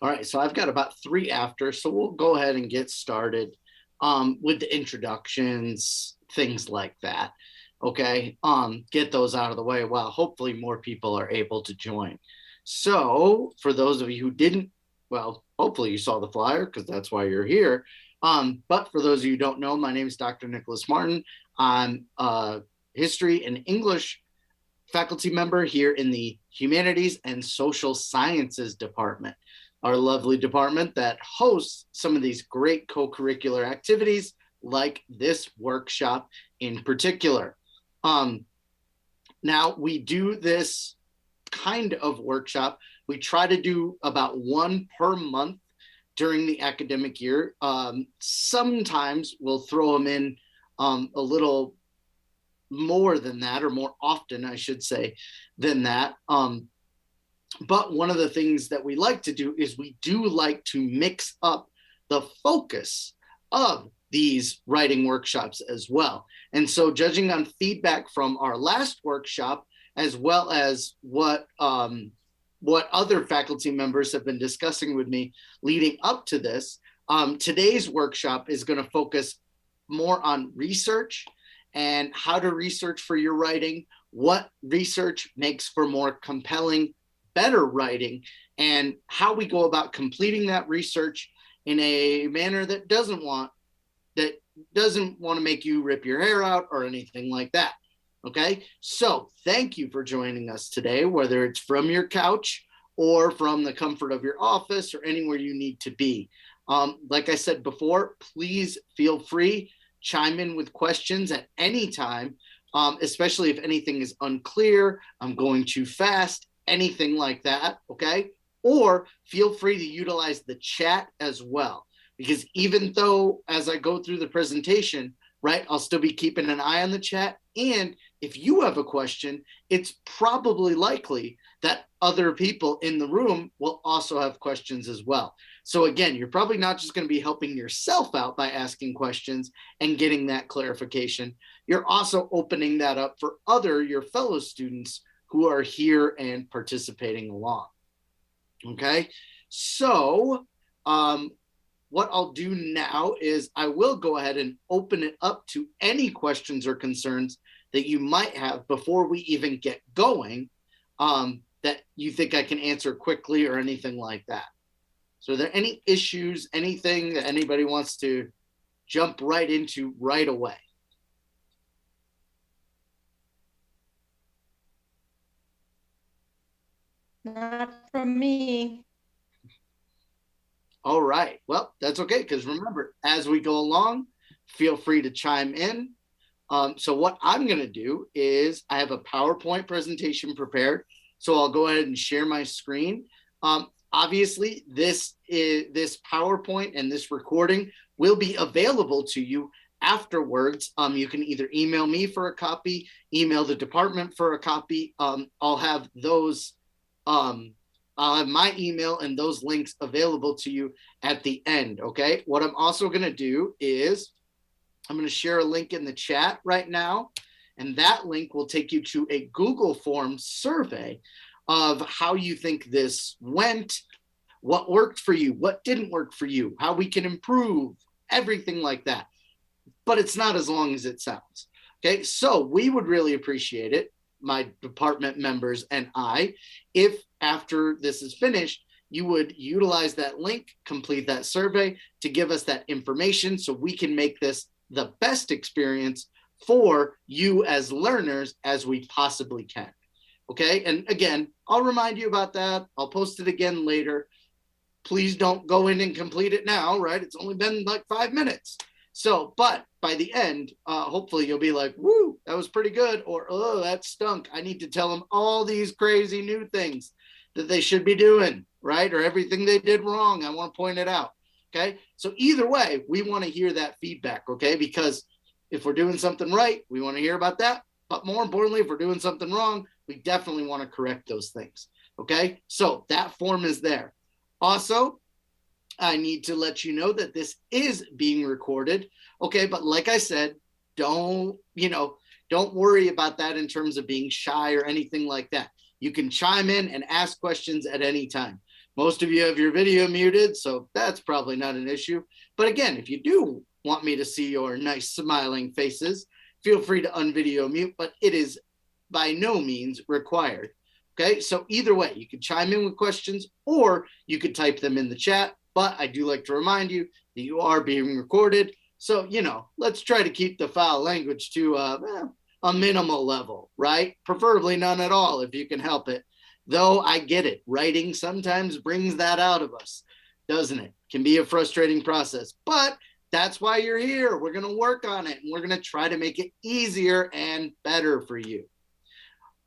All right, so I've got about 3 after, so we'll go ahead and get started with the introductions, things like that. Okay, get those out of the way while hopefully more people are able to join. So for those of you who didn't, well, hopefully you saw the flyer because that's why you're here. But for those of you who don't know, my name is Dr. Nicholas Martin. I'm a history and English faculty member here in the Humanities and Social Sciences department, our lovely department that hosts some of these great co-curricular activities like this workshop in particular. Now we do this kind of workshop. We try to do about 1 per month during the academic year. Sometimes we'll throw them in a little more than that, or more often, I should say, than that. But one of the things that we like to do is we do like to mix up the focus of these writing workshops as well. And so judging on feedback from our last workshop, as well as what other faculty members have been discussing with me leading up to this, today's workshop is going to focus more on research and how to research for your writing, what research makes for more compelling, better writing, and how we go about completing that research in a manner that doesn't want to make you rip your hair out or anything like that. Okay, so thank you for joining us today, whether it's from your couch or from the comfort of your office or anywhere you need to be. Like I said before, please feel free, chime in with questions at any time, especially if anything is unclear, I'm going too fast, anything like that, okay? Or feel free to utilize the chat as well, because even though as I go through the presentation, right, I'll still be keeping an eye on the chat. And if you have a question, it's probably likely that other people in the room will also have questions as well. So again, you're probably not just going to be helping yourself out by asking questions and getting that clarification. You're also opening that up for your fellow students who are here and participating along. Okay, so what I'll do now is I will go ahead and open it up to any questions or concerns that you might have before we even get going, that you think I can answer quickly or anything like that. So are there any issues, anything that anybody wants to jump right into right away? Not from me. All right, well, that's okay, because remember, as we go along, feel free to chime in. So what I'm going to do is I have a PowerPoint presentation prepared, so I'll go ahead and share my screen. Obviously, this PowerPoint and this recording will be available to you afterwards. You can either email me for a copy, email the department for a copy. I'll have those. I'll have my email and those links available to you at the end. Okay. What I'm also going to do is I'm going to share a link in the chat right now, and that link will take you to a Google Forms survey of how you think this went, what worked for you, what didn't work for you, how we can improve, everything like that. But it's not as long as it sounds. Okay, so we would really appreciate it, my department members and I, if after this is finished, you would utilize that link, complete that survey to give us that information so we can make this the best experience for you as learners as we possibly can. Okay, and again, I'll remind you about that. I'll post it again later. Please don't go in and complete it now, right? It's only been like 5 minutes. So, but by the end, hopefully you'll be like, woo, that was pretty good. Or, oh, that stunk. I need to tell them all these crazy new things that they should be doing, right? Or everything they did wrong. I want to point it out. Okay. So either way, we want to hear that feedback. Okay. Because if we're doing something right, we want to hear about that. But more importantly, if we're doing something wrong, we definitely want to correct those things. Okay. So that form is there. Also, I need to let you know that this is being recorded. Okay. But like I said, don't worry about that in terms of being shy or anything like that. You can chime in and ask questions at any time. Most of you have your video muted, so that's probably not an issue. But again, if you do want me to see your nice smiling faces, feel free to unvideo mute, but it is by no means required. Okay, so either way, you can chime in with questions or you could type them in the chat. But I do like to remind you that you are being recorded. So, let's try to keep the foul language to a minimal level, right? Preferably none at all if you can help it. Though I get it, writing sometimes brings that out of us, doesn't it? Can be a frustrating process, but that's why you're here. We're going to work on it and we're going to try to make it easier and better for you.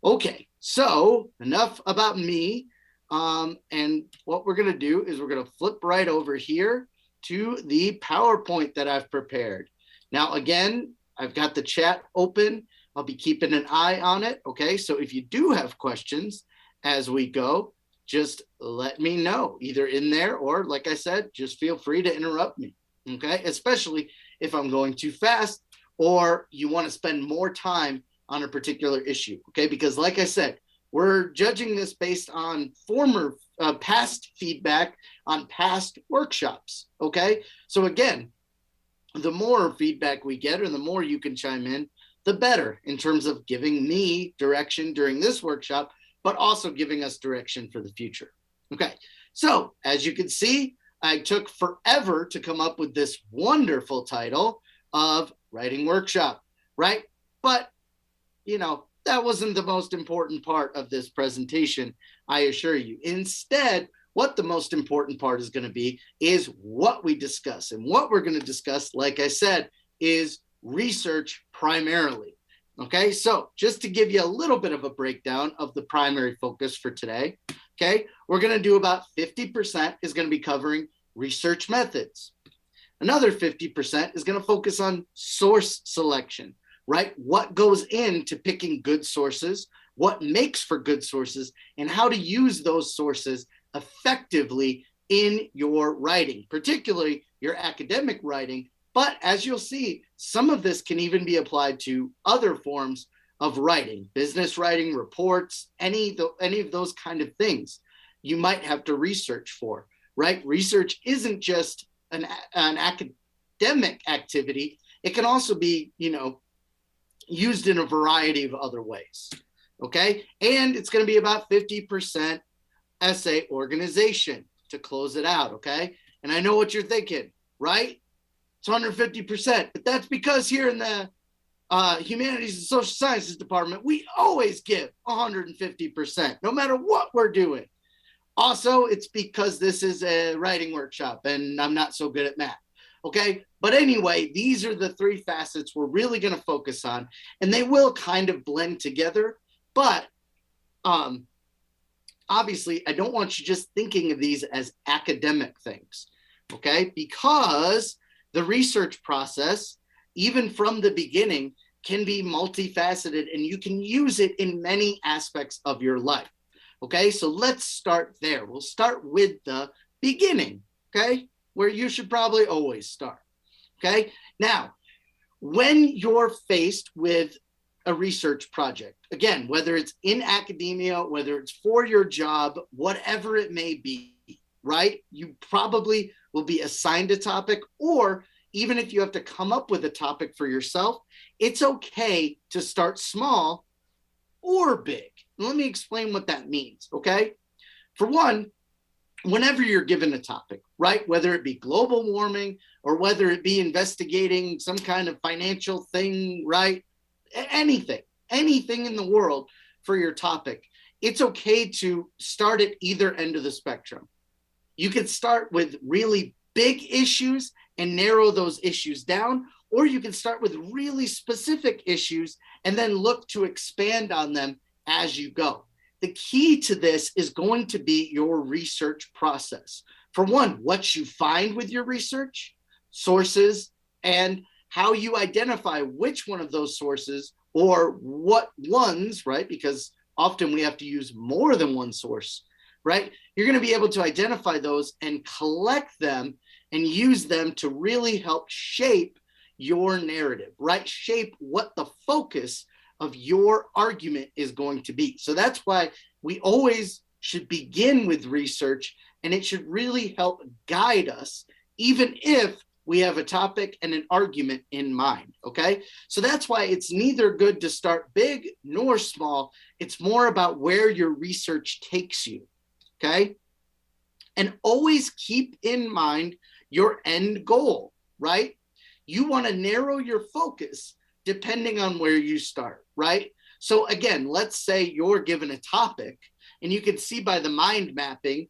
Okay, so enough about me. And what we're going to do is we're going to flip right over here to the PowerPoint that I've prepared. Now, again, I've got the chat open. I'll be keeping an eye on it. Okay, so if you do have questions as we go, just let me know either in there or, like I said, just feel free to interrupt me. Okay, especially if I'm going too fast or you want to spend more time on a particular issue. Okay, because like I said, we're judging this based on past feedback on past workshops. Okay, so again, the more feedback we get or the more you can chime in, the better in terms of giving me direction during this workshop, but also giving us direction for the future. Okay, so as you can see, I took forever to come up with this wonderful title of Writing Workshop, right? But, that wasn't the most important part of this presentation, I assure you. Instead, what the most important part is going to be is what we discuss. And what we're going to discuss, like I said, is research primarily. Okay, so just to give you a little bit of a breakdown of the primary focus for today, okay, we're going to do about 50% is going to be covering research methods. Another 50% is going to focus on source selection, right? What goes into picking good sources, what makes for good sources, and how to use those sources effectively in your writing, particularly your academic writing. But as you'll see, some of this can even be applied to other forms of writing, business writing, reports, any of those kind of things you might have to research for, right? Research isn't just an academic activity. It can also be, used in a variety of other ways, okay? And it's going to be about 50% essay organization to close it out, okay? And I know what you're thinking, right? It's 150%, but that's because here in the Humanities and Social Sciences Department, we always give 150%, no matter what we're doing. Also, it's because this is a writing workshop and I'm not so good at math. Okay, but anyway, these are the three facets we're really going to focus on, and they will kind of blend together. But obviously, I don't want you just thinking of these as academic things, okay? Because the research process, even from the beginning, can be multifaceted, and you can use it in many aspects of your life. Okay, so let's start there. We'll start with the beginning, okay? Where you should probably always start, okay? Now, when you're faced with a research project, again, whether it's in academia, whether it's for your job, whatever it may be, right? You probably will be assigned a topic, or even if you have to come up with a topic for yourself, it's okay to start small or big. Let me explain what that means, okay? For one, whenever you're given a topic, right, whether it be global warming or whether it be investigating some kind of financial thing, right, anything in the world for your topic, it's okay to start at either end of the spectrum. You could start with really big issues and narrow those issues down, or you can start with really specific issues and then look to expand on them as you go. The key to this is going to be your research process. For one, what you find with your research, sources, and how you identify which one of those sources or what ones, right? Because often we have to use more than one source, right? You're going to be able to identify those and collect them and use them to really help shape your narrative, right? Shape what the focus of your argument is going to be. So that's why we always should begin with research and it should really help guide us, even if we have a topic and an argument in mind, okay? So that's why it's neither good to start big nor small. It's more about where your research takes you, okay? And always keep in mind your end goal, right? You want to narrow your focus depending on where you start, right? So again, let's say you're given a topic, and you can see by the mind mapping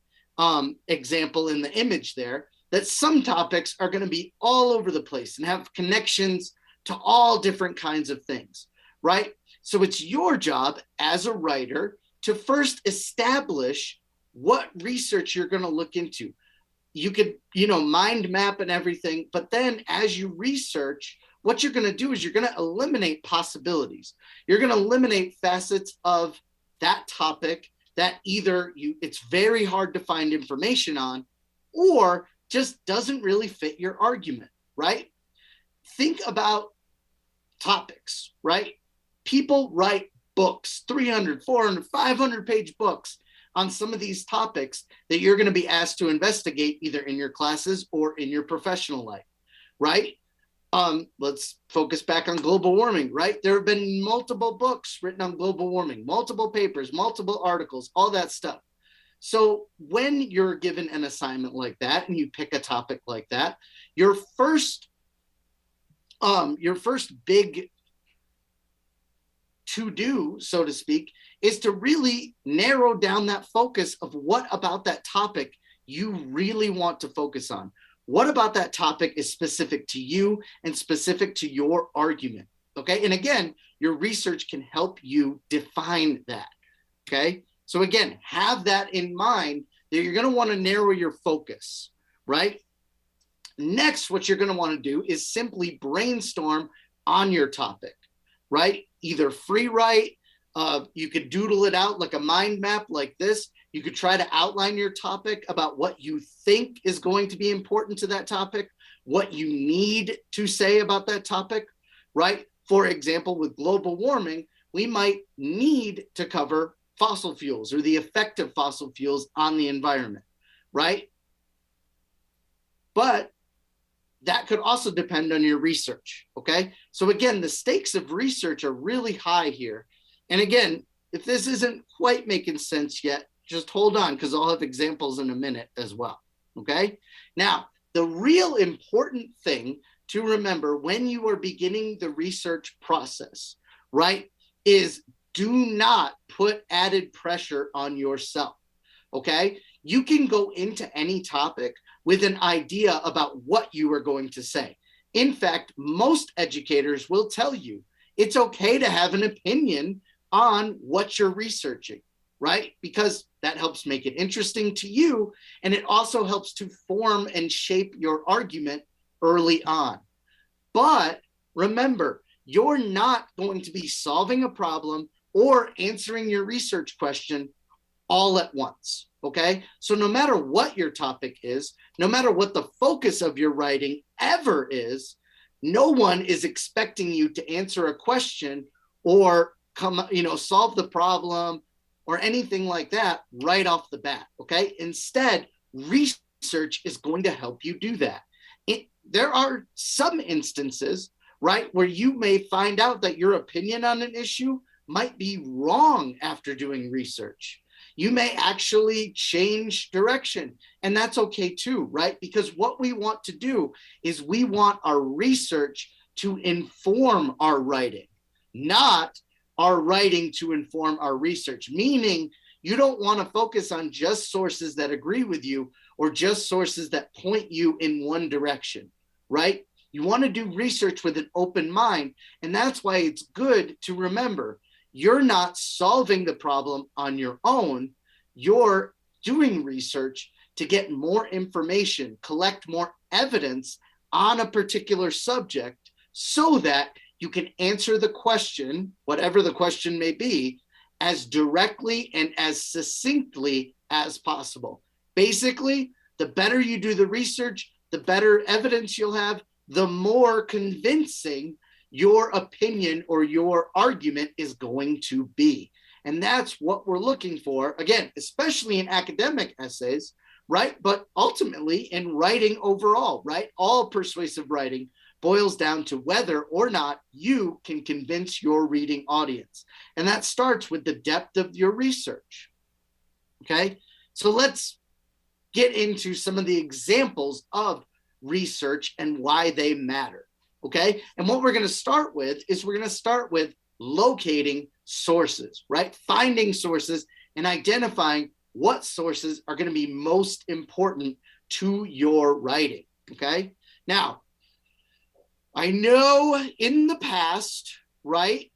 example in the image there, that some topics are going to be all over the place and have connections to all different kinds of things, right? So it's your job as a writer to first establish what research you're going to look into. You could, mind map and everything, but then as you research, what you're going to do is you're going to eliminate possibilities. You're going to eliminate facets of that topic that either it's very hard to find information on, or just doesn't really fit your argument, right? Think about topics, right? People write books, 300, 400, 500 page books on some of these topics that you're going to be asked to investigate either in your classes or in your professional life, right? Let's focus back on global warming, right? There have been multiple books written on global warming, multiple papers, multiple articles, all that stuff. So when you're given an assignment like that and you pick a topic like that, your first big to-do, so to speak, is to really narrow down that focus of what about that topic you really want to focus on. What about that topic is specific to you and specific to your argument, okay? And again, your research can help you define that, okay? So again, have that in mind that you're going to want to narrow your focus, right? Next, what you're going to want to do is simply brainstorm on your topic, right? Either free write, you could doodle it out like a mind map like this. You could try to outline your topic about what you think is going to be important to that topic, what you need to say about that topic, right? For example, with global warming, we might need to cover fossil fuels or the effect of fossil fuels on the environment, right? But that could also depend on your research, okay? So again, the stakes of research are really high here. And again, if this isn't quite making sense yet, just hold on, because I'll have examples in a minute as well, okay? Now, the real important thing to remember when you are beginning the research process, right, is do not put added pressure on yourself, okay? You can go into any topic with an idea about what you are going to say. In fact, most educators will tell you it's okay to have an opinion on what you're researching, right? Because that helps make it interesting to you, and it also helps to form and shape your argument early on. But remember, you're not going to be solving a problem or answering your research question all at once, okay? So no matter what your topic is, no matter what the focus of your writing ever is, no one is expecting you to answer a question or solve the problem or anything like that right off the bat, okay? Instead, research is going to help you do that. There are some instances, right, where you may find out that your opinion on an issue might be wrong after doing research. You may actually change direction, and that's okay too, right? Because what we want to do is we want our research to inform our writing, not our writing to inform our research, meaning you don't want to focus on just sources that agree with you or just sources that point you in one direction, right? You want to do research with an open mind, and that's why it's good to remember you're not solving the problem on your own. You're doing research to get more information, collect more evidence on a particular subject so that you can answer the question, whatever the question may be, as directly and as succinctly as possible. Basically, the better you do the research, the better evidence you'll have, the more convincing your opinion or your argument is going to be. And that's what we're looking for, again, especially in academic essays, right? But ultimately, in writing overall, right, all persuasive writing boils down to whether or not you can convince your reading audience. And that starts with the depth of your research. Okay, so let's get into some of the examples of research and why they matter. Okay, and what we're going to start with is we're going to start with locating sources, right? Finding sources and identifying what sources are going to be most important to your writing. Okay, now I know in the past, right,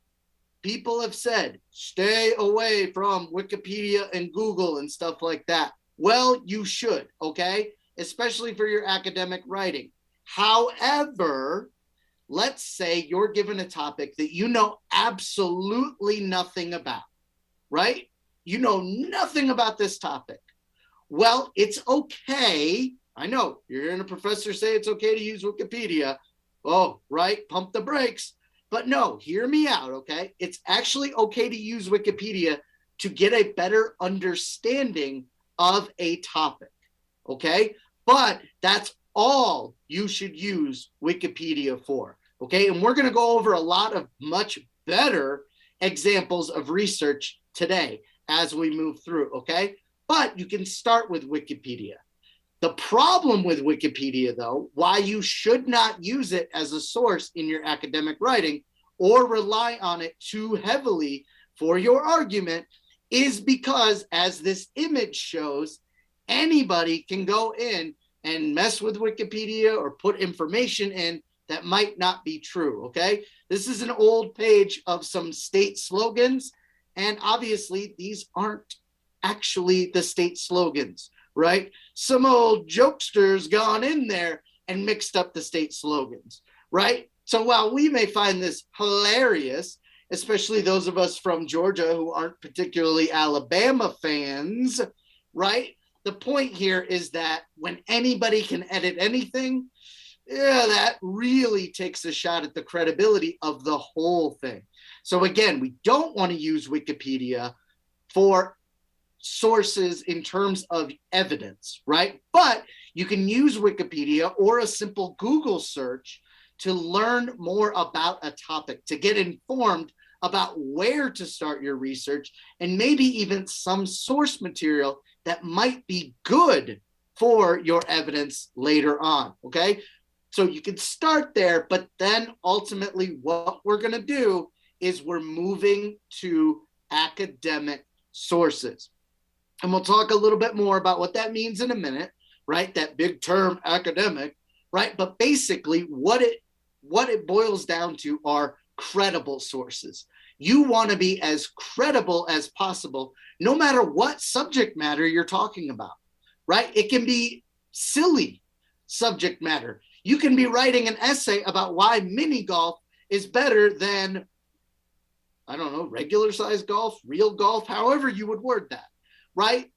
people have said, stay away from Wikipedia and Google and stuff like that. Well, you should, okay? Especially for your academic writing. However, let's say you're given a topic that you know absolutely nothing about, right? You know nothing about this topic. Well, it's okay. I know you're hearing a professor say it's okay to use Wikipedia. Oh, right, pump the brakes. But no, hear me out, okay? It's actually okay to use Wikipedia to get a better understanding of a topic, okay? But that's all you should use Wikipedia for, okay? And we're going to go over a lot of much better examples of research today as we move through, okay? But you can start with Wikipedia. The problem with Wikipedia, though, why you should not use it as a source in your academic writing or rely on it too heavily for your argument is because, as this image shows, anybody can go in and mess with Wikipedia or put information in that might not be true, okay? This is an old page of some state slogans, and obviously these aren't actually the state slogans, right? Some old jokesters gone in there and mixed up the state slogans, right? So while we may find this hilarious, especially those of us from Georgia who aren't particularly Alabama fans, right? The point here is that when anybody can edit anything, yeah, that really takes a shot at the credibility of the whole thing. So again, we don't want to use Wikipedia for sources in terms of evidence, right? But you can use Wikipedia or a simple Google search to learn more about a topic, to get informed about where to start your research, and maybe even some source material that might be good for your evidence later on, okay? So you can start there, but then ultimately what we're gonna do is we're moving to academic sources. And we'll talk a little bit more about what that means in a minute, right? That big term academic, right? But basically what it boils down to are credible sources. You want to be as credible as possible, no matter what subject matter you're talking about, right? It can be silly subject matter. You can be writing an essay about why mini golf is better than, I don't know, regular size golf, real golf, however you would word that, right?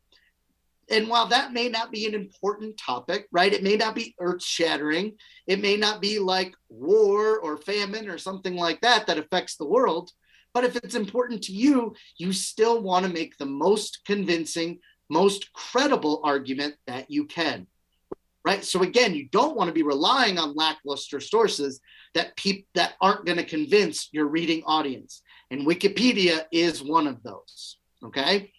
And while that may not be an important topic, right? It may not be earth shattering. It may not be like war or famine or something like that that affects the world. But if it's important to you, you still want to make the most convincing, most credible argument that you can, right? So again, you don't want to be relying on lackluster sources that aren't going to convince your reading audience. And Wikipedia is one of those, okay?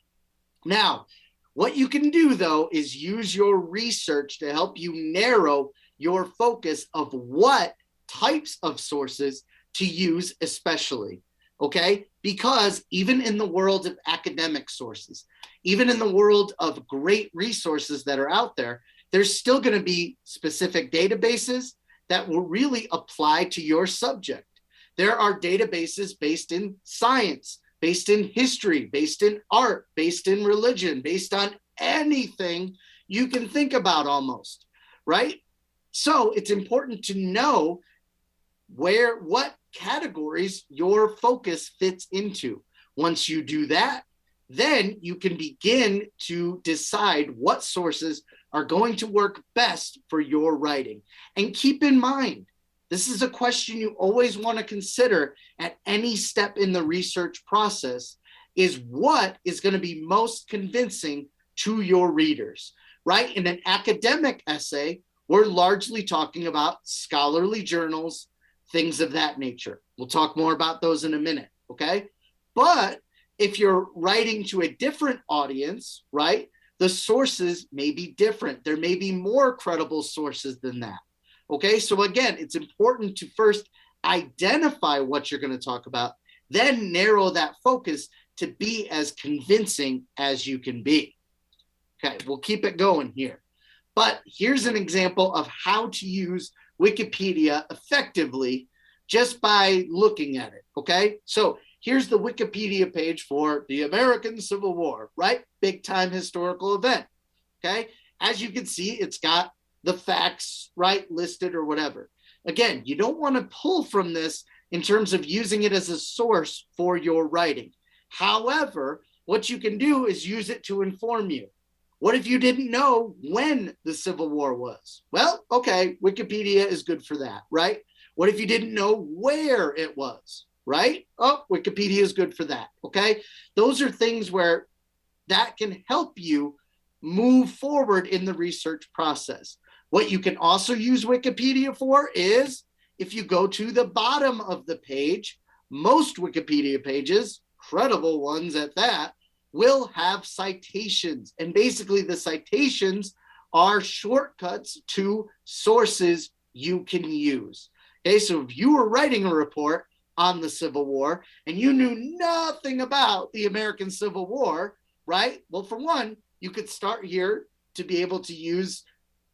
Now, what you can do, though, is use your research to help you narrow your focus of what types of sources to use especially, okay? Because even in the world of academic sources, even in the world of great resources that are out there, there's still going to be specific databases that will really apply to your subject. There are databases based in science, based in history, based in art, based in religion, based on anything you can think about almost, right? So it's important to know what categories your focus fits into. Once you do that, then you can begin to decide what sources are going to work best for your writing. And keep in mind, this is a question you always want to consider at any step in the research process, is what is going to be most convincing to your readers, right? In an academic essay, we're largely talking about scholarly journals, things of that nature. We'll talk more about those in a minute, okay? But if you're writing to a different audience, right, the sources may be different. There may be more credible sources than that, okay? So again, it's important to first identify what you're going to talk about, then narrow that focus to be as convincing as you can be. Okay, we'll keep it going here. But here's an example of how to use Wikipedia effectively just by looking at it, okay? So here's the Wikipedia page for the American Civil War, right? Big time historical event, okay? As you can see, it's got the facts, right, listed or whatever. Again, you don't want to pull from this in terms of using it as a source for your writing. However, what you can do is use it to inform you. What if you didn't know when the Civil War was? Well, okay, Wikipedia is good for that, right? What if you didn't know where it was, right? Oh, Wikipedia is good for that, okay? Those are things where that can help you move forward in the research process. What you can also use Wikipedia for is if you go to the bottom of the page, most Wikipedia pages, credible ones at that, will have citations. And basically the citations are shortcuts to sources you can use. Okay, so if you were writing a report on the Civil War and you knew nothing about the American Civil War, right? Well, for one, you could start here to be able to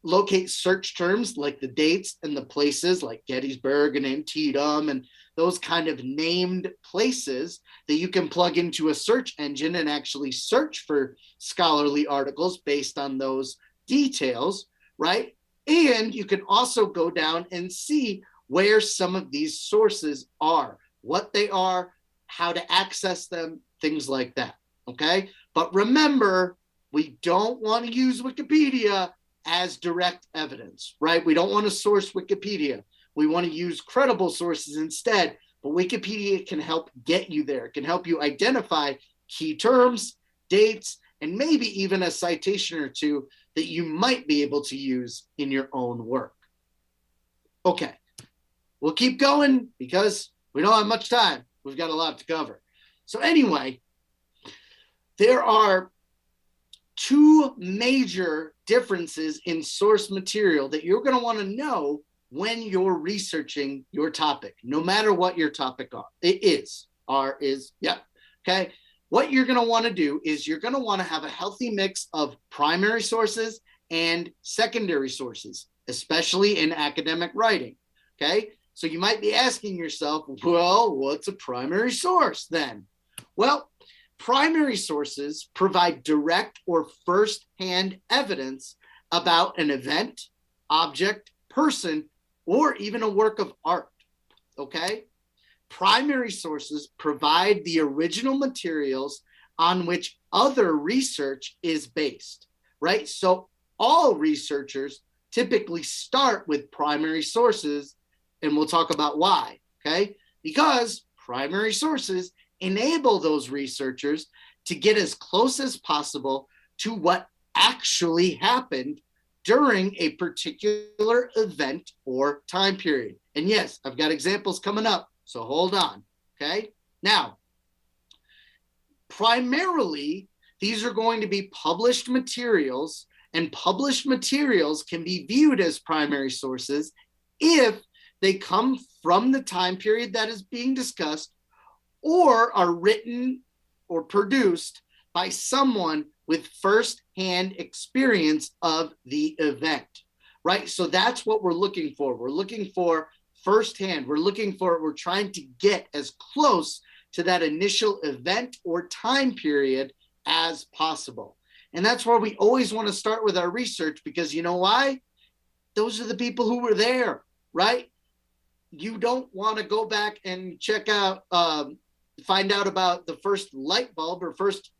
locate search terms like the dates and the places like Gettysburg and Antietam and those kind of named places that you can plug into a search engine and actually search for scholarly articles based on those details, right? And you can also go down and see where some of these sources are, what they are, how to access them, things like that, okay? But remember, we don't want to use Wikipedia as direct evidence, right? We don't want to source Wikipedia. We want to use credible sources instead, but Wikipedia can help get you there. It can help you identify key terms, dates, and maybe even a citation or two that you might be able to use in your own work. Okay, we'll keep going because we don't have much time. We've got a lot to cover. So anyway, there are two major differences in source material that you're going to want to know when you're researching your topic, no matter what your topic is. Okay. What you're going to want to do is you're going to want to have a healthy mix of primary sources and secondary sources, especially in academic writing. Okay. So you might be asking yourself, well, what's a primary source then? Well, primary sources provide direct or first-hand evidence about an event, object, person, or even a work of art, okay? Primary sources provide the original materials on which other research is based, right? So all researchers typically start with primary sources, and we'll talk about why, okay? Because primary sources enable those researchers to get as close as possible to what actually happened during a particular event or time period. And yes, I've got examples coming up, so hold on, okay? Now, primarily, these are going to be published materials, and published materials can be viewed as primary sources if they come from the time period that is being discussed or are written or produced by someone with first-hand experience of the event, right? So that's what we're looking for. We're looking for firsthand. We're trying to get as close to that initial event or time period as possible. And that's where we always want to start with our research, because you know why? Those are the people who were there, right? You don't want to go back and check out, find out about the first light bulb or first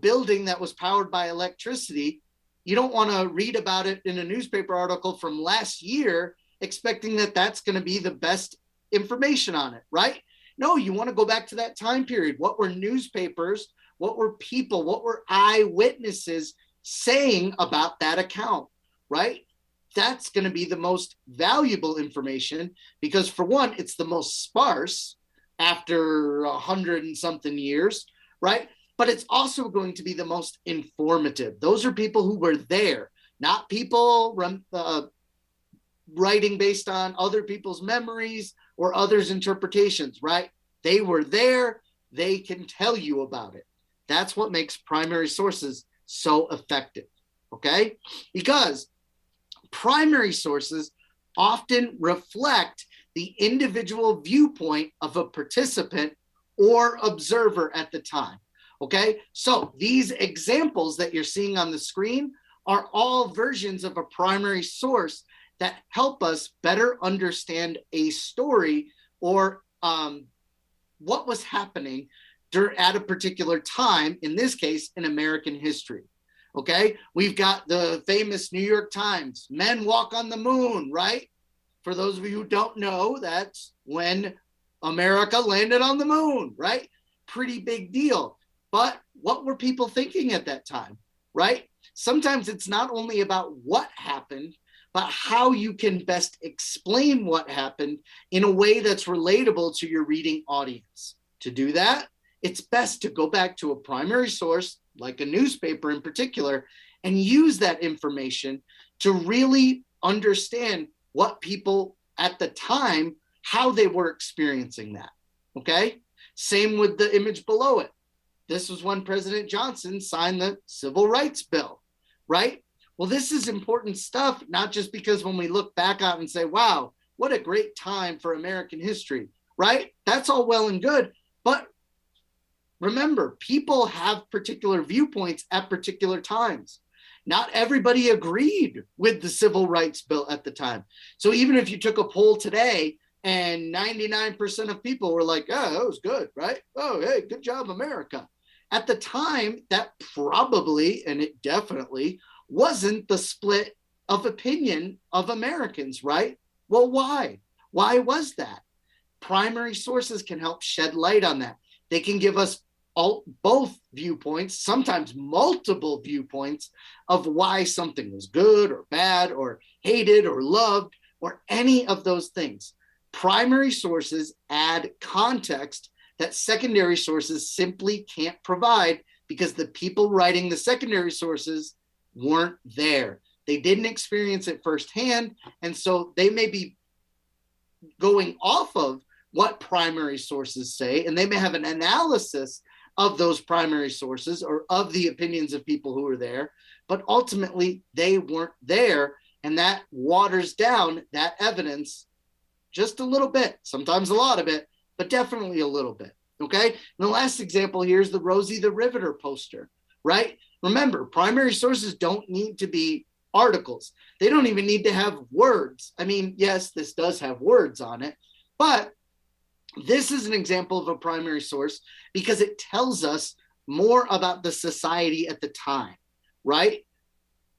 building that was powered by electricity. You don't want to read about it in a newspaper article from last year, expecting that that's going to be the best information on it, right? No, you want to go back to that time period. What were newspapers? What were people? What were eyewitnesses saying about that account, right? That's going to be the most valuable information because, for one, it's the most sparse after 100 and something years, right? But it's also going to be the most informative. Those are people who were there, not people writing based on other people's memories or others' interpretations, right? They were there. They can tell you about it. That's what makes primary sources so effective, okay? Because primary sources often reflect the individual viewpoint of a participant or observer at the time, okay? So these examples that you're seeing on the screen are all versions of a primary source that help us better understand a story or what was happening at a particular time, in this case, in American history. Okay, we've got the famous New York Times, men walk on the moon, right? For those of you who don't know, that's when America landed on the moon, right? Pretty big deal. But what were people thinking at that time, right? Sometimes it's not only about what happened, but how you can best explain what happened in a way that's relatable to your reading audience. To do that, it's best to go back to a primary source, like a newspaper in particular, and use that information to really understand what people at the time, how they were experiencing that, okay? Same with the image below it. This was when President Johnson signed the Civil Rights Bill, right? Well, this is important stuff, not just because when we look back on it and say, wow, what a great time for American history, right? That's all well and good, but remember, people have particular viewpoints at particular times. Not everybody agreed with the Civil Rights Bill at the time. So even if you took a poll today and 99% of people were like, oh, that was good, right? Oh, hey, good job, America. At the time, that probably, and it definitely, wasn't the split of opinion of Americans, right? Well, why? Why was that? Primary sources can help shed light on that. They can give us both viewpoints, sometimes multiple viewpoints of why something was good or bad or hated or loved or any of those things. Primary sources add context that secondary sources simply can't provide because the people writing the secondary sources weren't there. They didn't experience it firsthand, and so they may be going off of what primary sources say, and they may have an analysis of those primary sources or of the opinions of people who were there, but ultimately they weren't there, and that waters down that evidence just a little bit, sometimes a lot of it, but definitely a little bit, okay? And the last example here is the Rosie the Riveter poster, right? Remember, primary sources don't need to be articles. They don't even need to have words. I mean, yes, this does have words on it, but this is an example of a primary source because it tells us more about the society at the time, right?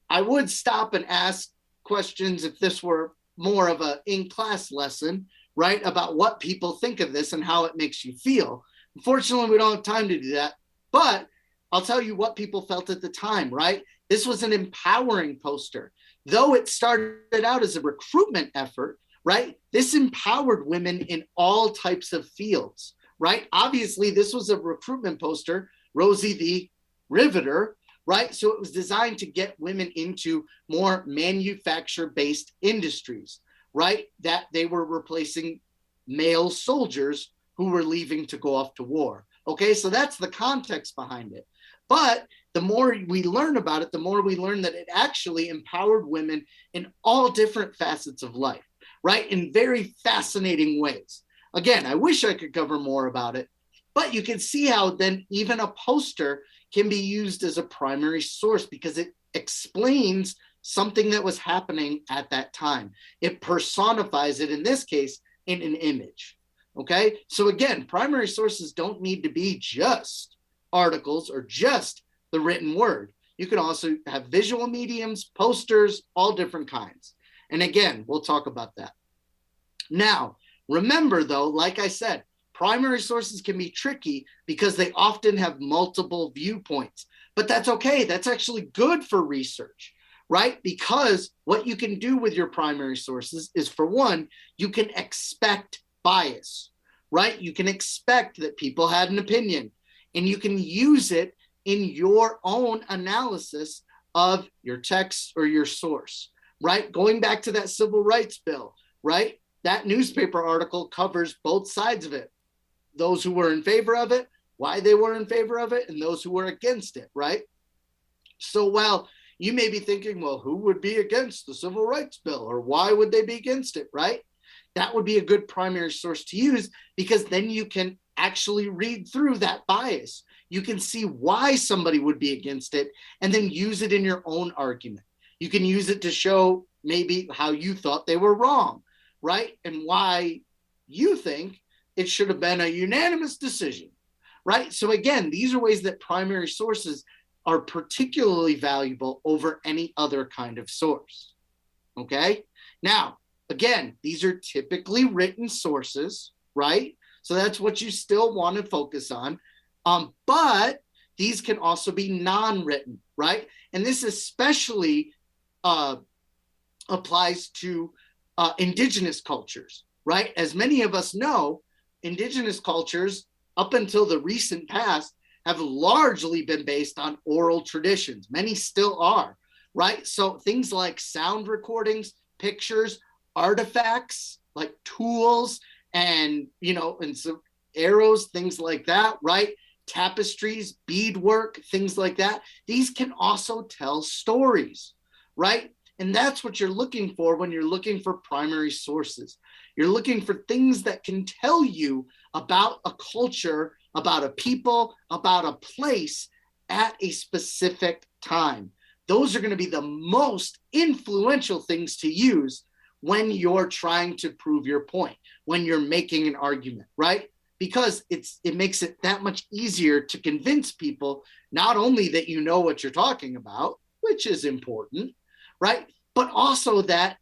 I would stop and ask questions if this were more of a in-class lesson, right? About what people think of this and how it makes you feel. Unfortunately, we don't have time to do that, but I'll tell you what people felt at the time, right? This was an empowering poster. Though it started out as a recruitment effort, right? This empowered women in all types of fields, right? Obviously, this was a recruitment poster, Rosie the Riveter, right? So it was designed to get women into more manufacture-based industries, right? That they were replacing male soldiers who were leaving to go off to war. Okay, so that's the context behind it. But the more we learn about it, the more we learn that it actually empowered women in all different facets of life, right? In very fascinating ways. Again, I wish I could cover more about it, but you can see how then even a poster can be used as a primary source because it explains something that was happening at that time. It personifies it, in this case, in an image. Okay, so again, primary sources don't need to be just articles or just the written word. You can also have visual mediums, posters, all different kinds. And again, we'll talk about that. Now, remember though, like I said, primary sources can be tricky because they often have multiple viewpoints, but that's okay. That's actually good for research, right? Because what you can do with your primary sources is, for one, you can expect bias, right? You can expect that people had an opinion, and you can use it in your own analysis of your text or your source, right? Going back to that civil rights bill, right? That newspaper article covers both sides of it. Those who were in favor of it, why they were in favor of it, and those who were against it, right? So while you may be thinking, well, who would be against the civil rights bill, or why would they be against it, right? That would be a good primary source to use, because then you can actually read through that bias. You can see why somebody would be against it, and then use it in your own argument. You can use it to show maybe how you thought they were wrong, right? And why you think it should have been a unanimous decision, right? So again, these are ways that primary sources are particularly valuable over any other kind of source, okay? Now, again, these are typically written sources, right? So that's what you still want to focus on. But these can also be non-written, right? And this especially applies to indigenous cultures, right? As many of us know, indigenous cultures, up until the recent past, have largely been based on oral traditions. Many still are, right? So things like sound recordings, pictures, artifacts, like tools and, and some arrows, things like that, right? Tapestries, beadwork, things like that. These can also tell stories, right? And that's what you're looking for when you're looking for primary sources. You're looking for things that can tell you about a culture, about a people, about a place at a specific time. Those are going to be the most influential things to use when you're trying to prove your point, when you're making an argument, right? Because it makes it that much easier to convince people, not only that you know what you're talking about, which is important, right? But also that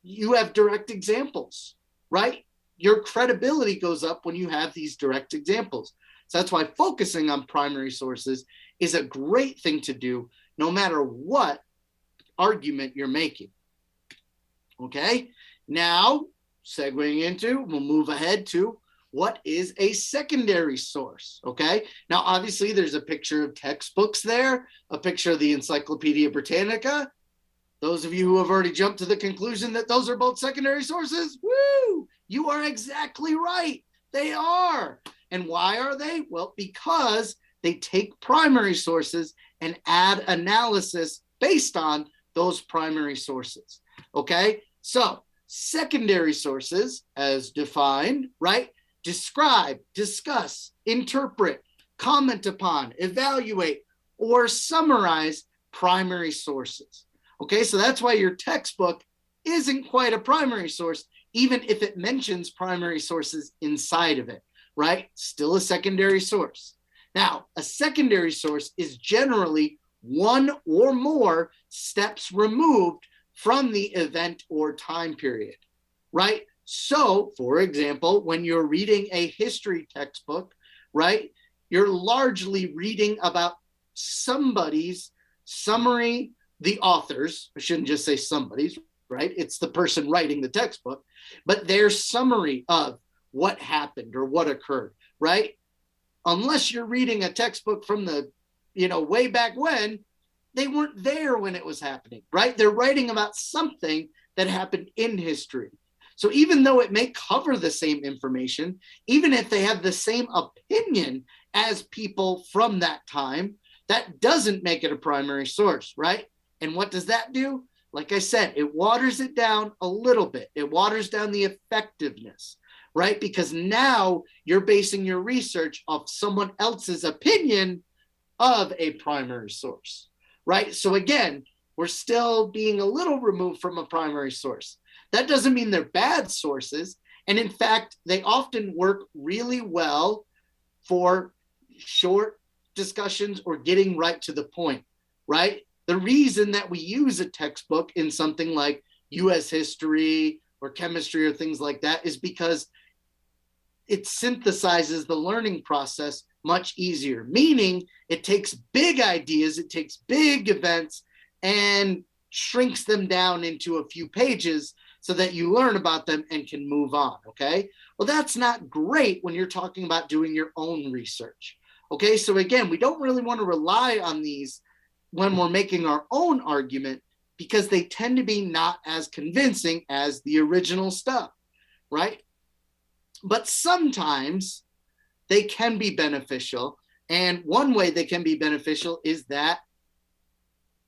you have direct examples, right? Your credibility goes up when you have these direct examples. So that's why focusing on primary sources is a great thing to do, no matter what argument you're making. Okay, now segueing into, we'll move ahead to what is a secondary source. Okay, now obviously there's a picture of textbooks there, a picture of the Encyclopedia Britannica. Those of you who have already jumped to the conclusion that those are both secondary sources, woo, you are exactly right. They are. And why are they? Well, because they take primary sources and add analysis based on those primary sources. Okay, so secondary sources, as defined, right? Describe, discuss, interpret, comment upon, evaluate, or summarize primary sources. Okay, so that's why your textbook isn't quite a primary source, even if it mentions primary sources inside of it, right? Still a secondary source. Now, a secondary source is generally one or more steps removed from the event or time period, right? So, for example, when you're reading a history textbook, right, you're largely reading about somebody's summary, the authors, I shouldn't just say somebody's, right? It's the person writing the textbook, but their summary of what happened or what occurred, right? Unless you're reading a textbook from the, way back when, they weren't there when it was happening, right? They're writing about something that happened in history. So even though it may cover the same information, even if they have the same opinion as people from that time, that doesn't make it a primary source, right? And what does that do? Like I said, it waters it down a little bit. It waters down the effectiveness, right? Because now you're basing your research off someone else's opinion of a primary source, right? So again, we're still being a little removed from a primary source. That doesn't mean they're bad sources. And in fact, they often work really well for short discussions or getting right to the point, right? The reason that we use a textbook in something like US history or chemistry or things like that is because it synthesizes the learning process much easier, meaning it takes big ideas, it takes big events and shrinks them down into a few pages so that you learn about them and can move on, okay? Well, that's not great when you're talking about doing your own research, okay? So again, we don't really want to rely on these when we're making our own argument because they tend to be not as convincing as the original stuff, right? But sometimes they can be beneficial. And one way they can be beneficial is that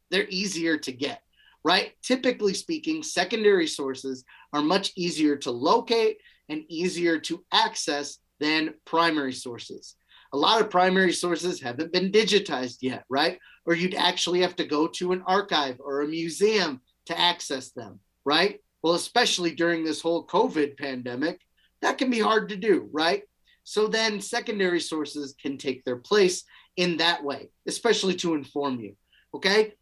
they're easier to get, right? Typically speaking, secondary sources are much easier to locate and easier to access than primary sources. A lot of primary sources haven't been digitized yet, right? Or you'd actually have to go to an archive or a museum to access them, right? Well, especially during this whole COVID pandemic, that can be hard to do, right? So then secondary sources can take their place in that way, especially to inform you, okay?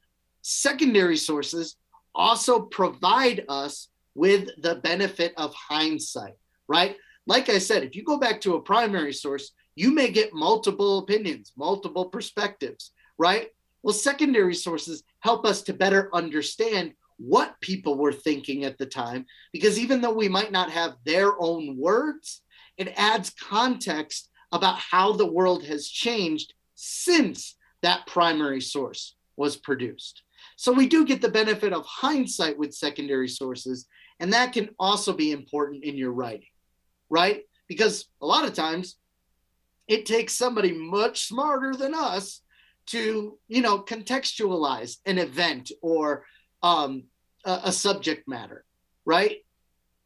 Secondary sources also provide us with the benefit of hindsight, right? Like I said, if you go back to a primary source, you may get multiple opinions, multiple perspectives, right? Well, secondary sources help us to better understand what people were thinking at the time, because even though we might not have their own words, it adds context about how the world has changed since that primary source was produced. So we do get the benefit of hindsight with secondary sources, and that can also be important in your writing, right? Because a lot of times it takes somebody much smarter than us to, contextualize an event or a subject matter, right?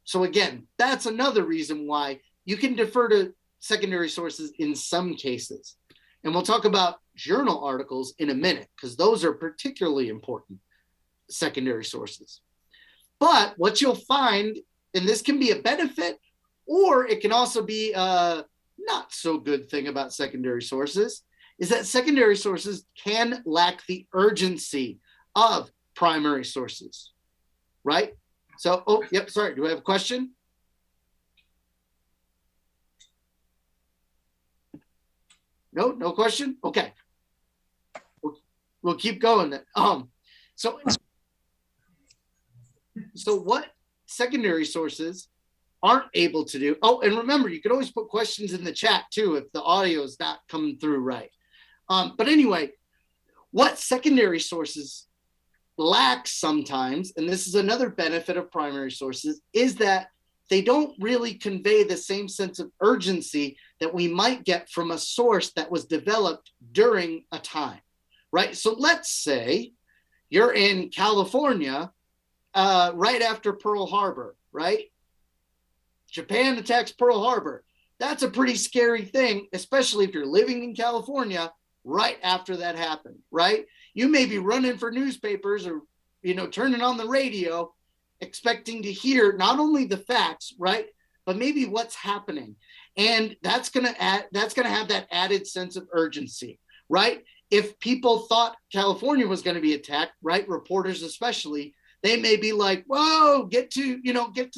So again, that's another reason why you can defer to secondary sources in some cases. And we'll talk about journal articles in a minute, because those are particularly important secondary sources. But what you'll find, and this can be a benefit, or it can also be a not so good thing about secondary sources, is that secondary sources can lack the urgency of primary sources, right? So, sorry, do I have a question? No question? Okay. We'll keep going then. So what secondary sources aren't able to do, and remember, you can always put questions in the chat too if the audio is not coming through right. But anyway, what secondary sources lack sometimes, and this is another benefit of primary sources, is that they don't really convey the same sense of urgency that we might get from a source that was developed during a time, right? So let's say you're in California right after Pearl Harbor, right? Japan attacks Pearl Harbor. That's a pretty scary thing, especially if you're living in California right after that happened, right? You may be running for newspapers or, turning on the radio, expecting to hear not only the facts, right, but maybe what's happening. And that's going to have that added sense of urgency, right? If people thought California was going to be attacked, right, reporters especially, they may be like, whoa, get to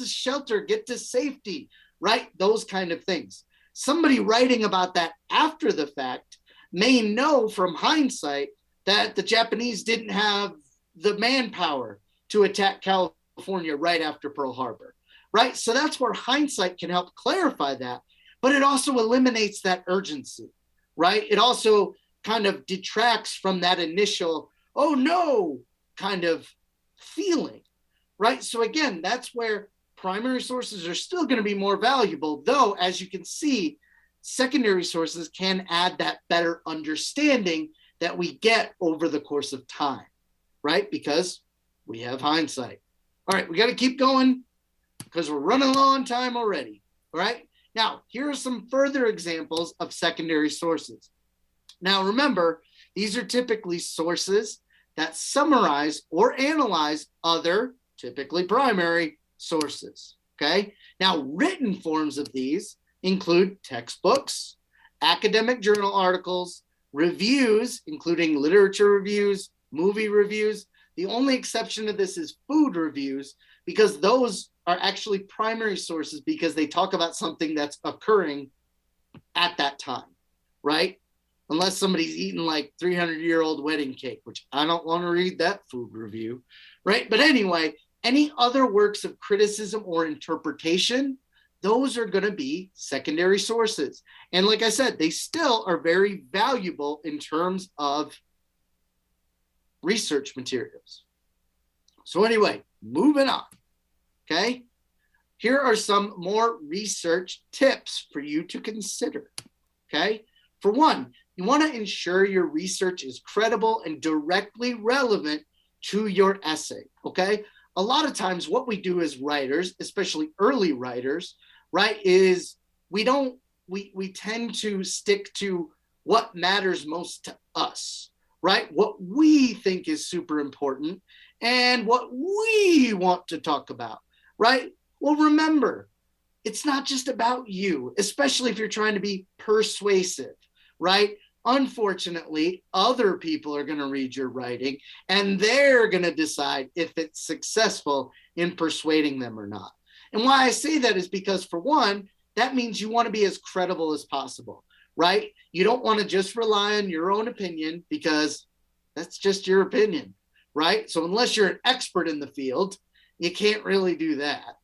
shelter, get to safety, right? Those kind of things. Somebody writing about that after the fact may know from hindsight that the Japanese didn't have the manpower to attack California right after Pearl Harbor, right? So that's where hindsight can help clarify that, but it also eliminates that urgency, right? It also kind of detracts from that initial, oh no, kind of feeling, right? So again, that's where primary sources are still going to be more valuable, though, as you can see, secondary sources can add that better understanding that we get over the course of time, right? Because we have hindsight. All right, we got to keep going because we're running low on time already, all right? Now, here are some further examples of secondary sources. Now, remember, these are typically sources that summarize or analyze other, typically primary, sources, okay? Now, written forms of these include textbooks, academic journal articles, reviews, including literature reviews, movie reviews. The only exception to this is food reviews, because those are actually primary sources because they talk about something that's occurring at that time, right? Unless somebody's eating like 300-year-old wedding cake, which I don't want to read that food review, right? But anyway, any other works of criticism or interpretation, those are going to be secondary sources. And like I said, they still are very valuable in terms of research materials. So anyway, moving on, okay? Here are some more research tips for you to consider, okay? For one, you want to ensure your research is credible and directly relevant to your essay, okay? A lot of times what we do as writers, especially early writers, right, is we tend to stick to what matters most to us, right? What we think is super important and what we want to talk about, right? Well, remember, it's not just about you, especially if you're trying to be persuasive, right? Unfortunately, other people are going to read your writing and they're going to decide if it's successful in persuading them or not. And why I say that is because, for one, that means you want to be as credible as possible, right? You don't want to just rely on your own opinion because that's just your opinion, right? So unless you're an expert in the field, you can't really do that.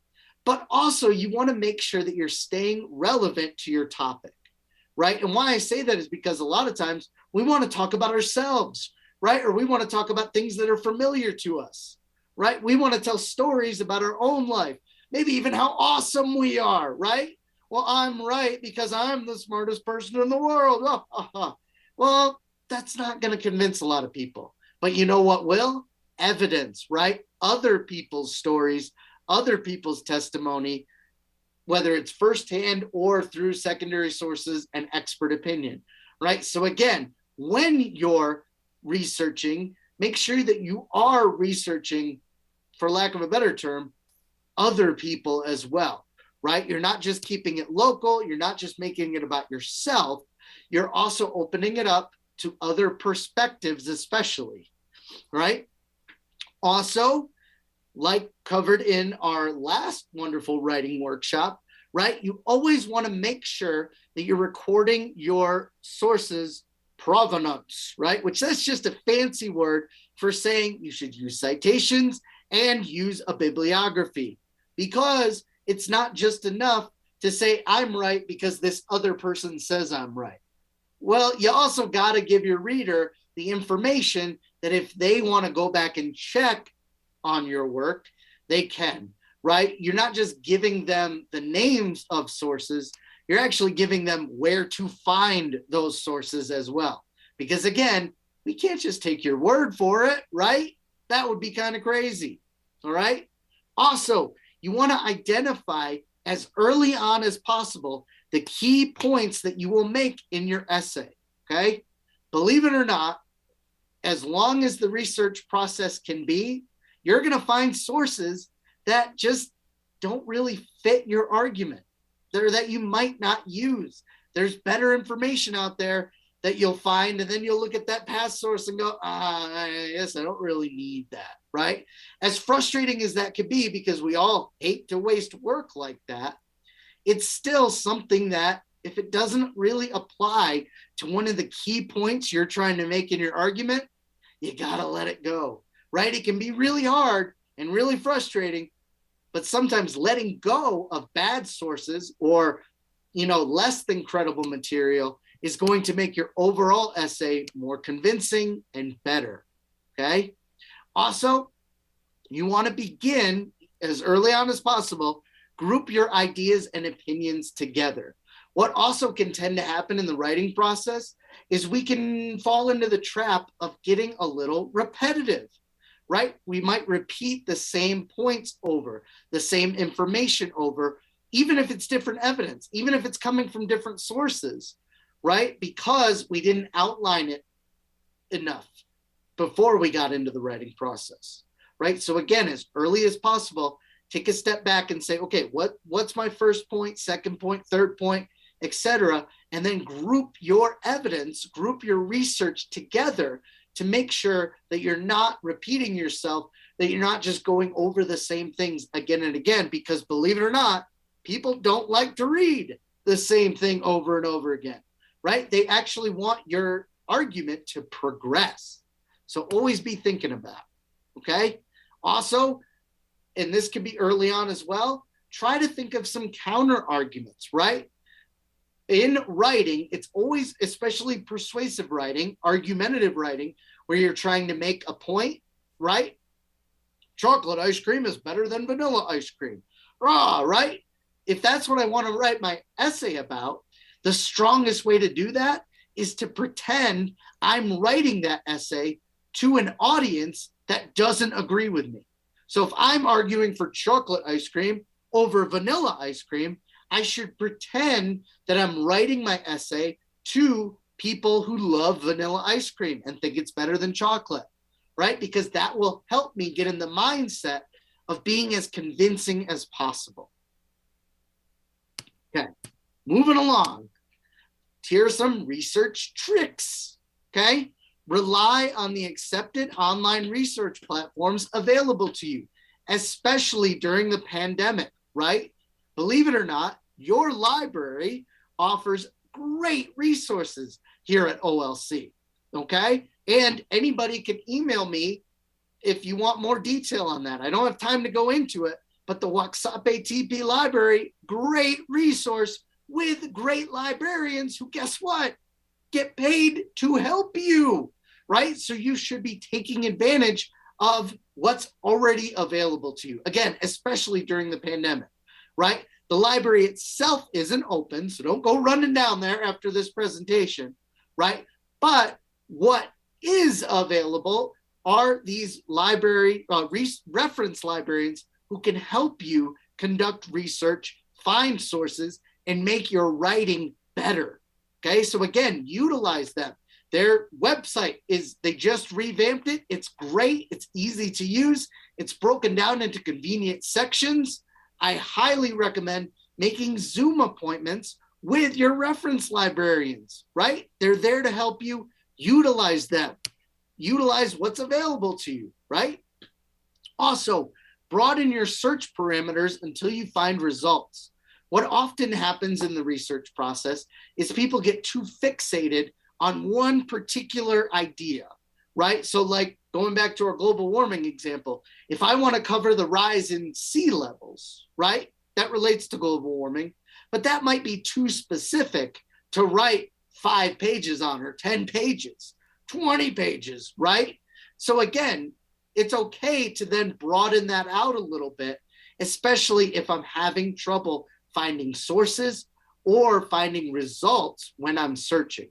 But also you want to make sure that you're staying relevant to your topic, right? And why I say that is because a lot of times we want to talk about ourselves, right? Or we want to talk about things that are familiar to us, right? We want to tell stories about our own life, maybe even how awesome we are, right? Well, I'm right because I'm the smartest person in the world. Well, that's not going to convince a lot of people. But you know what will? Evidence, right? Other people's stories, other people's testimony, whether it's firsthand or through secondary sources and expert opinion, right? So again, when you're researching, make sure that you are researching, for lack of a better term, other people as well, right? You're not just keeping it local. You're not just making it about yourself. You're also opening it up to other perspectives, especially, right? Also, like covered in our last wonderful writing workshop, right? You always want to make sure that you're recording your sources provenance, right? Which that's just a fancy word for saying you should use citations and use a bibliography, because it's not just enough to say I'm right because this other person says I'm right. Well, you also got to give your reader the information that if they want to go back and check on your work, they can, right? You're not just giving them the names of sources, you're actually giving them where to find those sources as well. Because again, we can't just take your word for it, right? That would be kind of crazy, all right? Also, you want to identify as early on as possible the key points that you will make in your essay, okay? Believe it or not, as long as the research process can be, you're going to find sources that just don't really fit your argument, that you might not use. There's better information out there that you'll find, and then you'll look at that past source and go, I guess I don't really need that, right? As frustrating as that could be, because we all hate to waste work like that, it's still something that if it doesn't really apply to one of the key points you're trying to make in your argument, you gotta let it go, right? It can be really hard and really frustrating, but sometimes letting go of bad sources or, less than credible material is going to make your overall essay more convincing and better, okay? Also, you want to begin as early on as possible, group your ideas and opinions together. What also can tend to happen in the writing process is we can fall into the trap of getting a little repetitive, right? We might repeat the same points over, the same information over, even if it's different evidence, even if it's coming from different sources, right? Because we didn't outline it enough before we got into the writing process, right? So again, as early as possible, take a step back and say, okay, what's my first point, second point, third point, etc., and then group your evidence, group your research together to make sure that you're not repeating yourself that you're not just going over the same things again and again, because believe it or not, people don't like to read the same thing over and over again, right? They actually want your argument to progress. So always be thinking about, okay? Also, and this can be early on as well, try to think of some counter arguments, right? In writing, it's always, especially persuasive writing, argumentative writing, where you're trying to make a point, right? Chocolate ice cream is better than vanilla ice cream. Right? If that's what I want to write my essay about, the strongest way to do that is to pretend I'm writing that essay to an audience that doesn't agree with me. So if I'm arguing for chocolate ice cream over vanilla ice cream, I should pretend that I'm writing my essay to people who love vanilla ice cream and think it's better than chocolate, right? Because that will help me get in the mindset of being as convincing as possible. Okay, moving along. Here are some research tricks, okay? Rely on the accepted online research platforms available to you, especially during the pandemic, right? Believe it or not, your library offers great resources here at OLC, okay? And anybody can email me if you want more detail on that. I don't have time to go into it, but the Waxape TP Library, great resource with great librarians who, guess what, get paid to help you, right? So you should be taking advantage of what's already available to you. Again, especially during the pandemic, right? The library itself isn't open, so don't go running down there after this presentation, right? But what is available are these library reference librarians who can help you conduct research, find sources, and make your writing better, okay? So again, utilize them. Their website they just revamped it. It's great, it's easy to use. It's broken down into convenient sections. I highly recommend making Zoom appointments with your reference librarians, right? They're there to help you. Utilize them. Utilize what's available to you, right? Also, broaden your search parameters until you find results. What often happens in the research process is people get too fixated on one particular idea, right? So like going back to our global warming example, if I want to cover the rise in sea levels, right? That relates to global warming, but that might be too specific to write 5 pages on, or 10 pages, 20 pages, right? So again, it's okay to then broaden that out a little bit, especially if I'm having trouble finding sources or finding results when I'm searching,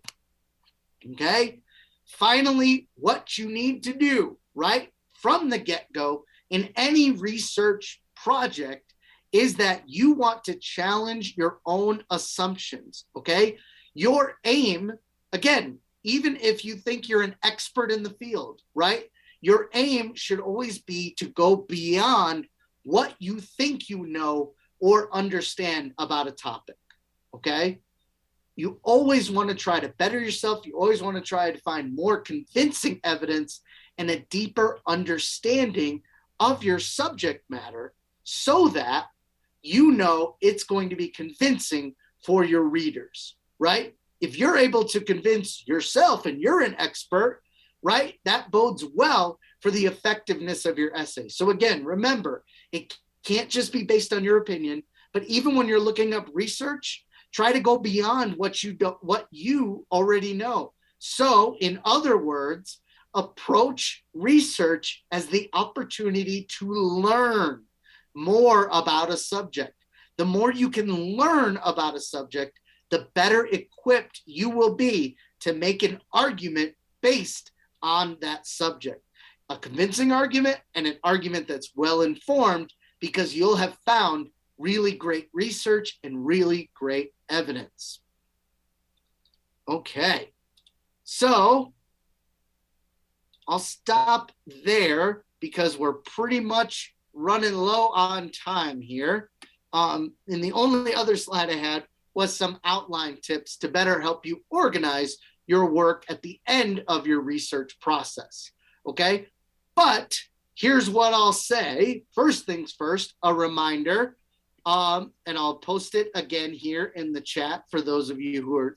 okay? Finally, what you need to do, right, from the get-go in any research project is that you want to challenge your own assumptions, okay? Your aim, again, even if you think you're an expert in the field, right? Your aim should always be to go beyond what you think you know or understand about a topic, okay? You always want to try to better yourself. You always want to try to find more convincing evidence and a deeper understanding of your subject matter so that you know it's going to be convincing for your readers, right? If you're able to convince yourself and you're an expert, right, that bodes well for the effectiveness of your essay. So again, remember, it can't just be based on your opinion, but even when you're looking up research, try to go beyond what you already know. So in other words, approach research as the opportunity to learn more about a subject. The more you can learn about a subject, the better equipped you will be to make an argument based on that subject. A convincing argument and an argument that's well-informed, because you'll have found really great research and really great evidence. Okay, so I'll stop there because we're pretty much running low on time here. And the only other slide I had was some outline tips to better help you organize your work at the end of your research process, okay? But here's what I'll say. First things first, a reminder, and I'll post it again here in the chat for those of you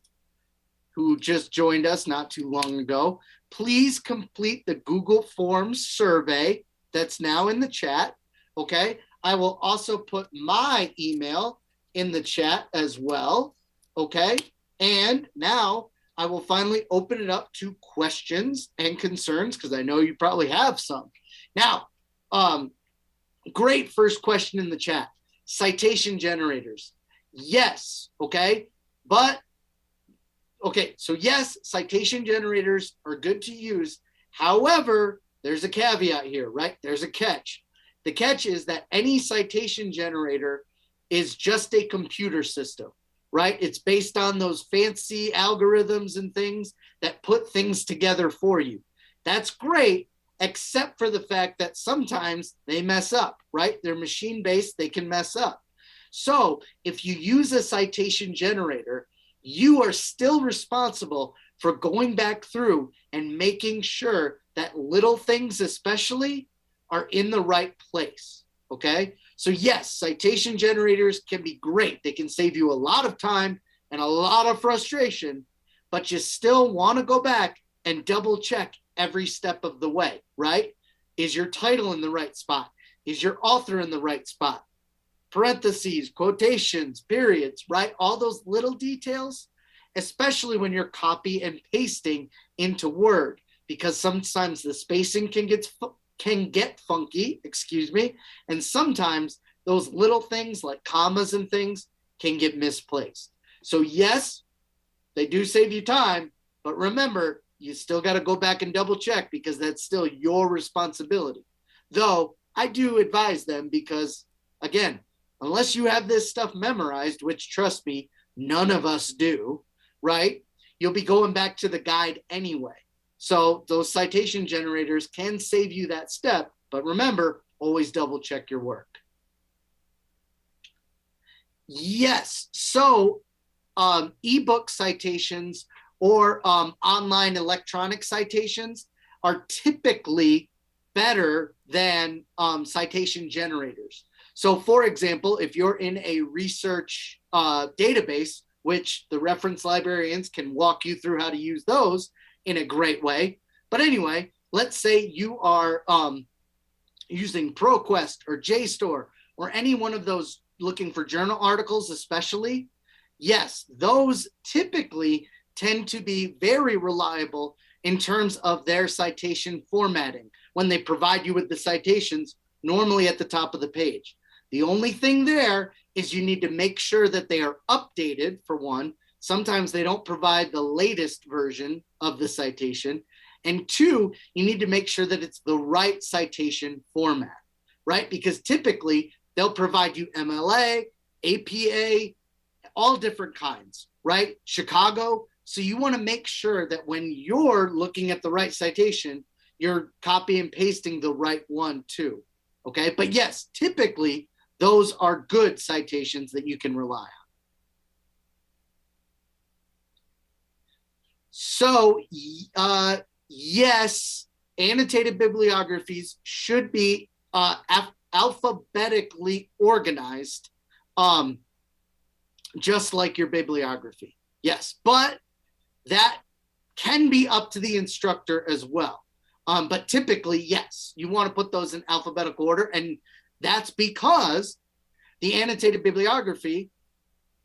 who just joined us not too long ago. Please complete the Google Forms survey that's now in the chat, okay? I will also put my email in the chat as well, okay? And now I will finally open it up to questions and concerns because I know you probably have some. Now, great first question in the chat. Citation generators. Yes, okay? But, okay, so yes, citation generators are good to use. However, there's a caveat here, right? There's a catch. The catch is that any citation generator is just a computer system, right? It's based on those fancy algorithms and things that put things together for you. That's great, except for the fact that sometimes they mess up, right? They're machine-based, they can mess up. So if you use a citation generator, you are still responsible for going back through and making sure that little things especially are in the right place, okay? So yes, citation generators can be great. They can save you a lot of time and a lot of frustration, but you still want to go back and double check every step of the way, right? Is your title in the right spot? Is your author in the right spot? Parentheses, quotations, periods, right? All those little details, especially when you're copy and pasting into Word, because sometimes the spacing can get funky, and sometimes those little things like commas and things can get misplaced. So yes, they do save you time, but remember, you still got to go back and double check because that's still your responsibility. Though I do advise them because, again, unless you have this stuff memorized, which trust me, none of us do, right? You'll be going back to the guide anyway. So those citation generators can save you that step, but remember, always double check your work. Yes, so ebook citations or online electronic citations are typically better than citation generators. So for example, if you're in a research database, which the reference librarians can walk you through how to use those in a great way. But anyway, let's say you are using ProQuest or JSTOR or any one of those looking for journal articles especially. Yes, those typically tend to be very reliable in terms of their citation formatting when they provide you with the citations normally at the top of the page. The only thing there is you need to make sure that they are updated, for one. Sometimes they don't provide the latest version of the citation. And two, you need to make sure that it's the right citation format, right? Because typically they'll provide you MLA, APA, all different kinds, right? Chicago. So you want to make sure that when you're looking at the right citation, you're copy and pasting the right one too, okay? But yes, typically those are good citations that you can rely on. So yes, annotated bibliographies should be alphabetically organized, just like your bibliography. Yes, but that can be up to the instructor as well. But typically, yes, you want to put those in alphabetical order, and that's because the annotated bibliography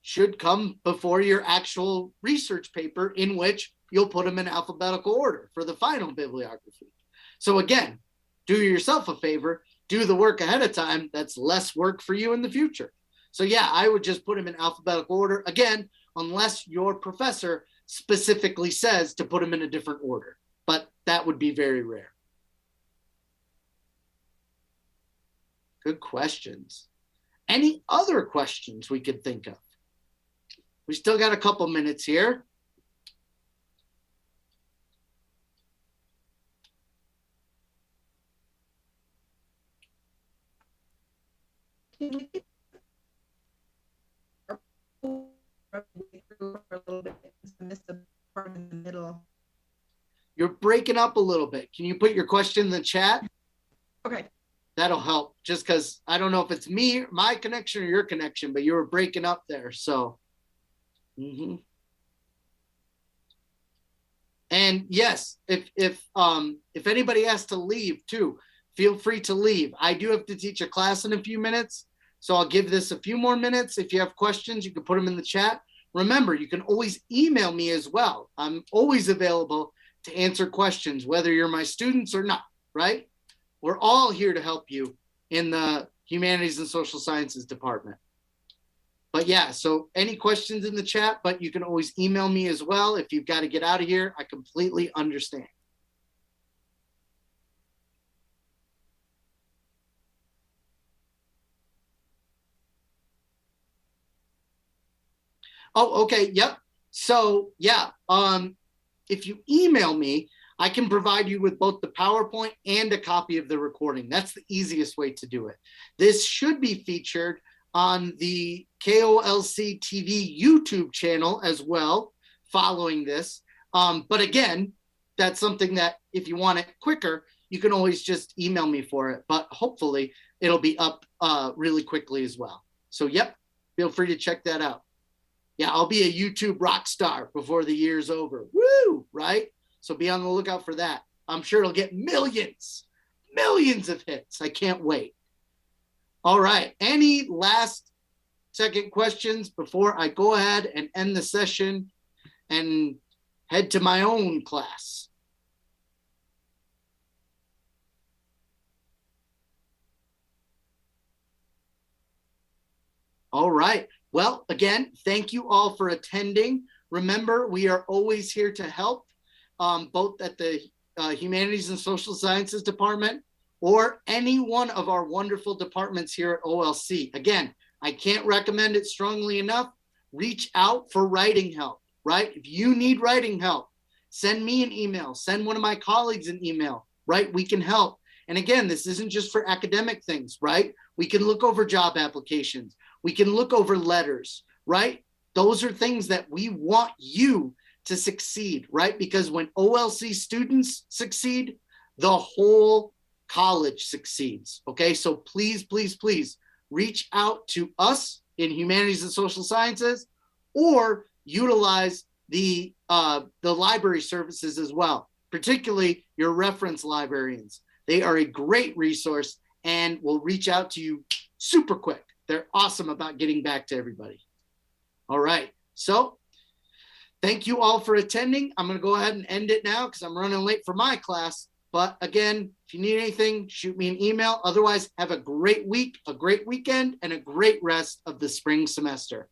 should come before your actual research paper, in which you'll put them in alphabetical order for the final bibliography. So again, do yourself a favor, do the work ahead of time. That's less work for you in the future. So yeah, I would just put them in alphabetical order, again, unless your professor specifically says to put them in a different order, but that would be very rare. Good questions. Any other questions we could think of? We still got a couple minutes here. Can we for a little bit? I missed the part in the middle. You're breaking up a little bit. Can you put your question in the chat? Okay. That'll help, just because I don't know if it's me, my connection, or your connection, but you were breaking up there. So, and yes, if anybody has to leave too, feel free to leave. I do have to teach a class in a few minutes, so I'll give this a few more minutes. If you have questions, you can put them in the chat. Remember, you can always email me as well. I'm always available to answer questions, whether you're my students or not, right? We're all here to help you in the Humanities and Social Sciences department. But yeah, so any questions in the chat, but you can always email me as well. If you've got to get out of here, I completely understand. Oh, okay. Yep. So yeah, if you email me, I can provide you with both the PowerPoint and a copy of the recording. That's the easiest way to do it. This should be featured on the KOLC TV YouTube channel as well, following this. But again, that's something that if you want it quicker, you can always just email me for it. But hopefully it'll be up really quickly as well. So yep, feel free to check that out. Yeah, I'll be a YouTube rock star before the year's over. Woo, right? So be on the lookout for that. I'm sure it'll get millions of hits. I can't wait. All right. Any last second questions before I go ahead and end the session and head to my own class? All right. Well, again, thank you all for attending. Remember, we are always here to help, both at the Humanities and Social Sciences Department or any one of our wonderful departments here at OLC. Again, I can't recommend it strongly enough. Reach out for writing help, right? If you need writing help, send me an email, send one of my colleagues an email, right? We can help. And again, this isn't just for academic things, right? We can look over job applications. We can look over letters, right? Those are things that we want you to succeed, right? Because when OLC students succeed, the whole college succeeds, okay? So please, please, please reach out to us in Humanities and Social Sciences, or utilize the library services as well, particularly your reference librarians. They are a great resource and will reach out to you super quick. They're awesome about getting back to everybody. All right, so thank you all for attending. I'm going to go ahead and end it now because I'm running late for my class. But again, if you need anything, shoot me an email. Otherwise, have a great week, a great weekend, and a great rest of the spring semester.